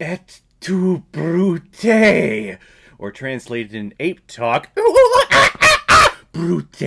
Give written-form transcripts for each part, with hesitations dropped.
Et tu brute, or translated in ape talk, brute.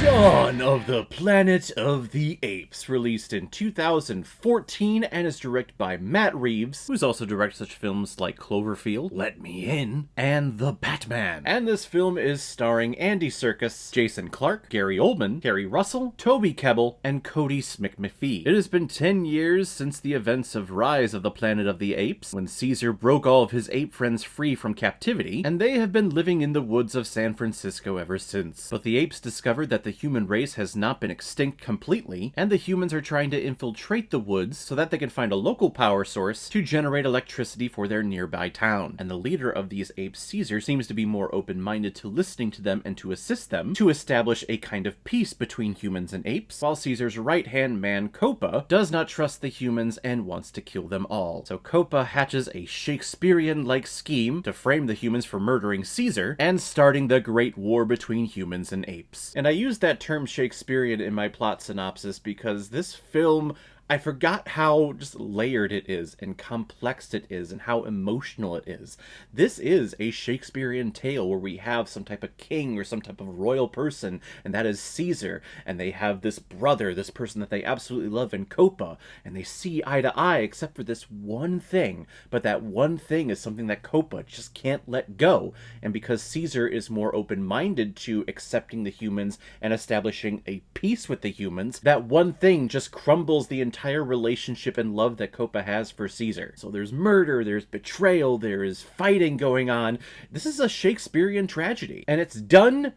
Dawn of the Planet of the Apes, released in 2014 and is directed by Matt Reeves, who's also directed such films like Cloverfield, Let Me In, and The Batman. And this film is starring Andy Serkis, Jason Clarke, Gary Oldman, Kerry Russell, Toby Kebbell, and Cody SMIT-MCPHEE. It has been 10 years since the events of Rise of the Planet of the Apes, when Caesar broke all of his ape friends free from captivity, and they have been living in the woods of San Francisco ever since. But the apes discovered that the human race has not been extinct completely, and the humans are trying to infiltrate the woods so that they can find a local power source to generate electricity for their nearby town. And the leader of these apes, Caesar, seems to be more open-minded to listening to them and to assist them to establish a kind of peace between humans and apes, while Caesar's right-hand man, Copa, does not trust the humans and wants to kill them all. So Copa hatches a Shakespearean-like scheme to frame the humans for murdering Caesar and starting the Great War between humans and apes. And I use that term Shakespearean in my plot synopsis because this film, I forgot how just layered it is and complex it is and how emotional it is. This is a Shakespearean tale where we have some type of king or some type of royal person, and that is Caesar, and they have this brother, this person that they absolutely love in Copa, and they see eye to eye except for this one thing, but that one thing is something that Copa just can't let go, and because Caesar is more open-minded to accepting the humans and establishing a peace with the humans, that one thing just crumbles the entire relationship and love that Copa has for Caesar. So there's murder, there's betrayal, there is fighting going on. This is a Shakespearean tragedy, and it's done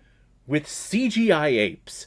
with CGI apes.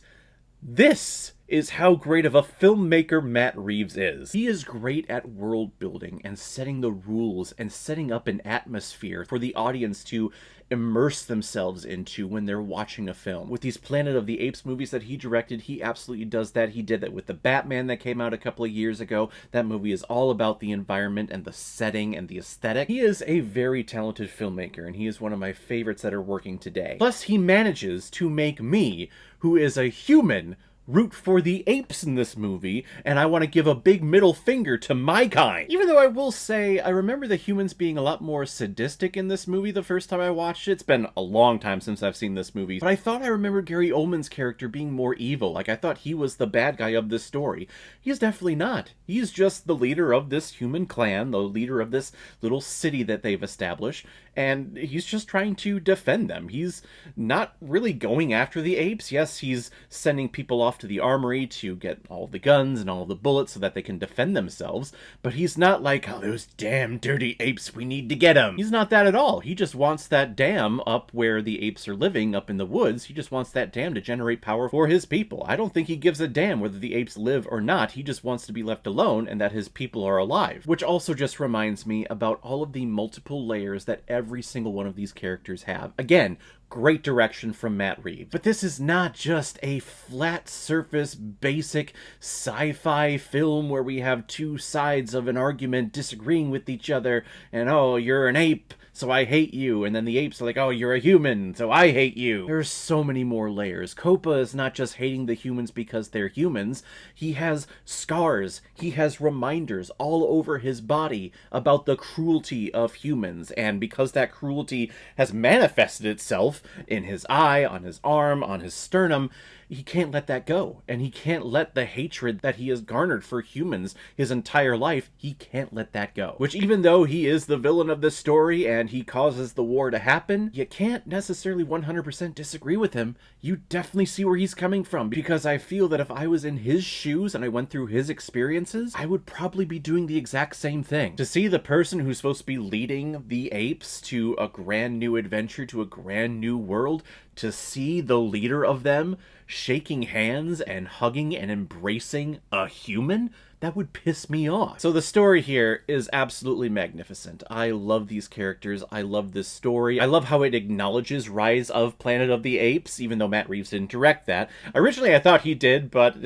This is how great of a filmmaker Matt Reeves is. He is great at world building and setting the rules and setting up an atmosphere for the audience to immerse themselves into when they're watching a film. With these Planet of the Apes movies that he directed, he absolutely does that. He did that with The Batman that came out a couple of years ago. That movie is all about the environment and the setting and the aesthetic. He is a very talented filmmaker, and he is one of my favorites that are working today. Plus, he manages to make me, who is a human, root for the apes in this movie, and I want to give a big middle finger to my kind. Even though I will say, I remember the humans being a lot more sadistic in this movie the first time I watched it. It's been a long time since I've seen this movie, but I thought I remembered Gary Oldman's character being more evil. Like, I thought he was the bad guy of this story. He's definitely not. He's just the leader of this human clan, the leader of this little city that they've established, and he's just trying to defend them. He's not really going after the apes. Yes, he's sending people off to the armory to get all the guns and all the bullets so that they can defend themselves, but he's not like, oh, those damn dirty apes, we need to get them. He's not that at all. He just wants that dam up where the apes are living, up in the woods. He just wants that dam to generate power for his people. I don't think he gives a damn whether the apes live or not. He just wants to be left alone and that his people are alive, which also just reminds me about all of the multiple layers that every single one of these characters have. Again, great direction from Matt Reeves. But this is not just a flat surface, basic sci-fi film where we have two sides of an argument disagreeing with each other, and oh, you're an ape, so I hate you, and then the apes are like, oh, you're a human, so I hate you. There's so many more layers. Copa is not just hating the humans because they're humans. He has scars. He has reminders all over his body about the cruelty of humans, and because that cruelty has manifested itself in his eye, on his arm, on his sternum, he can't let that go, and he can't let the hatred that he has garnered for humans his entire life, he can't let that go. Which, even though he is the villain of this story and he causes the war to happen, you can't necessarily 100% disagree with him. You definitely see where he's coming from, because I feel that if I was in his shoes and I went through his experiences, I would probably be doing the exact same thing. To see the person who's supposed to be leading the apes to a grand new adventure, to a grand new world, to see the leader of them shaking hands and hugging and embracing a human, that would piss me off. So the story here is absolutely magnificent. I love these characters. I love this story. I love how it acknowledges Rise of Planet of the Apes, even though Matt Reeves didn't direct that. Originally I thought he did, but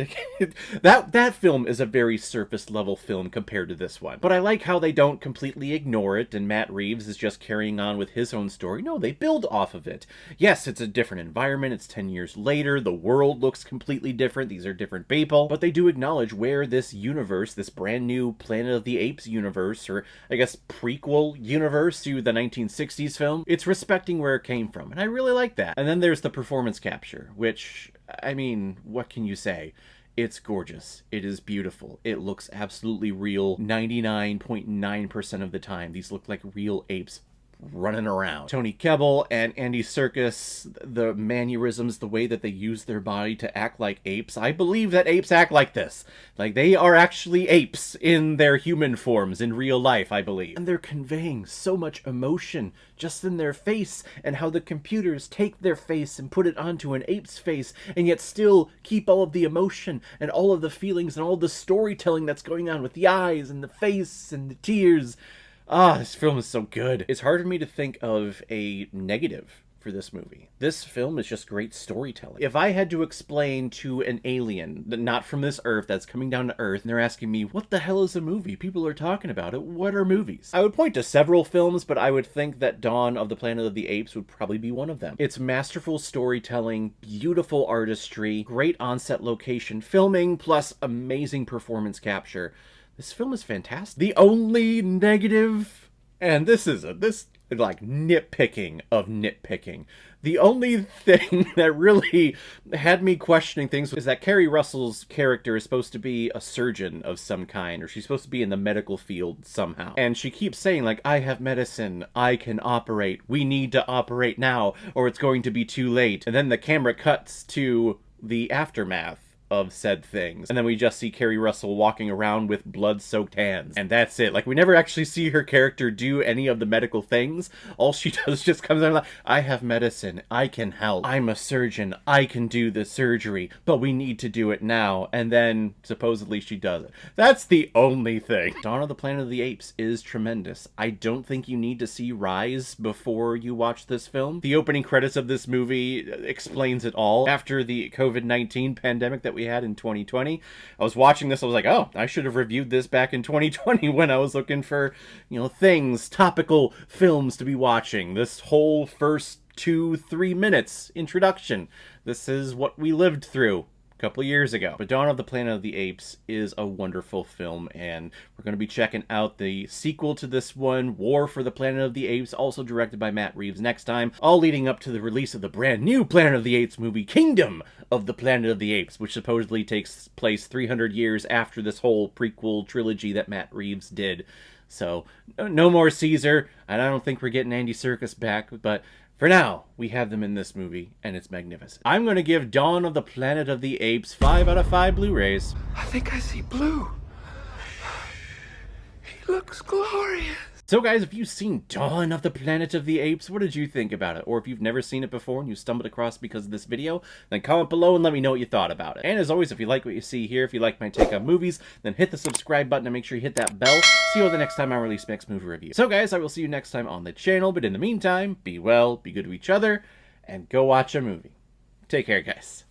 that film is a very surface level film compared to this one. But I like how they don't completely ignore it, and Matt Reeves is just carrying on with his own story. No, they build off of it. Yes, it's a different environment. It's 10 years later. The world looks completely different. These are different people. But they do acknowledge where this universe, this brand new Planet of the Apes universe, or I guess prequel universe to the 1960s film, it's respecting where it came from. And I really like that. And then there's the performance capture, which, I mean, what can you say? It's gorgeous. It is beautiful. It looks absolutely real 99.9% of the time. These look like real apes running around. Tony Kebbell and Andy Serkis, the mannerisms, the way that they use their body to act like apes. I believe that apes act like this. Like, they are actually apes in their human forms in real life, I believe. And they're conveying so much emotion just in their face, and how the computers take their face and put it onto an ape's face, and yet still keep all of the emotion and all of the feelings and all the storytelling that's going on with the eyes and the face and the tears. Ah, this film is so good. It's hard for me to think of a negative for this movie. This film is just great storytelling. If I had to explain to an alien, not from this Earth, that's coming down to Earth, and they're asking me, what the hell is a movie? People are talking about it. What are movies? I would point to several films, but I would think that Dawn of the Planet of the Apes would probably be one of them. It's masterful storytelling, beautiful artistry, great on-set location filming, plus amazing performance capture. This film is fantastic. The only negative, and this like nitpicking of nitpicking. The only thing that really had me questioning things is that Kerry Russell's character is supposed to be a surgeon of some kind, or she's supposed to be in the medical field somehow. And she keeps saying, like, I have medicine, I can operate, we need to operate now, or it's going to be too late. And then the camera cuts to the aftermath of said things, and then we just see Kerry Russell walking around with blood-soaked hands, and that's it. Like, we never actually see her character do any of the medical things. All she does just comes out like, I have medicine, I can help, I'm a surgeon, I can do the surgery, but we need to do it now, and then supposedly she does it. That's the only thing. Dawn of the Planet of the Apes is tremendous. I don't think you need to see Rise before you watch this film. The opening credits of this movie explains it all. After the COVID-19 pandemic that we had in 2020, I was watching this, I was like, oh, I should have reviewed this back in 2020 when I was looking for, you know, things, topical films to be watching. This whole first 2-3 minutes introduction, this is what we lived through a couple of years ago. But Dawn of the Planet of the Apes is a wonderful film, and we're going to be checking out the sequel to this one, War for the Planet of the Apes, also directed by Matt Reeves, next time, all leading up to the release of the brand new Planet of the Apes movie, Kingdom of the Planet of the Apes, which supposedly takes place 300 years after this whole prequel trilogy that Matt Reeves did. So, no more Caesar, and I don't think we're getting Andy Serkis back, but for now, we have them in this movie, and it's magnificent. I'm going to give Dawn of the Planet of the Apes 5 out of 5 Blu-rays. I think I see blue. He looks glorious. So guys, if you've seen Dawn of the Planet of the Apes, what did you think about it? Or if you've never seen it before and you stumbled across it because of this video, then comment below and let me know what you thought about it. And as always, if you like what you see here, if you like my take on movies, then hit the subscribe button and make sure you hit that bell. See you the next time I release my next movie review. So guys, I will see you next time on the channel, but in the meantime, be well, be good to each other, and go watch a movie. Take care, guys.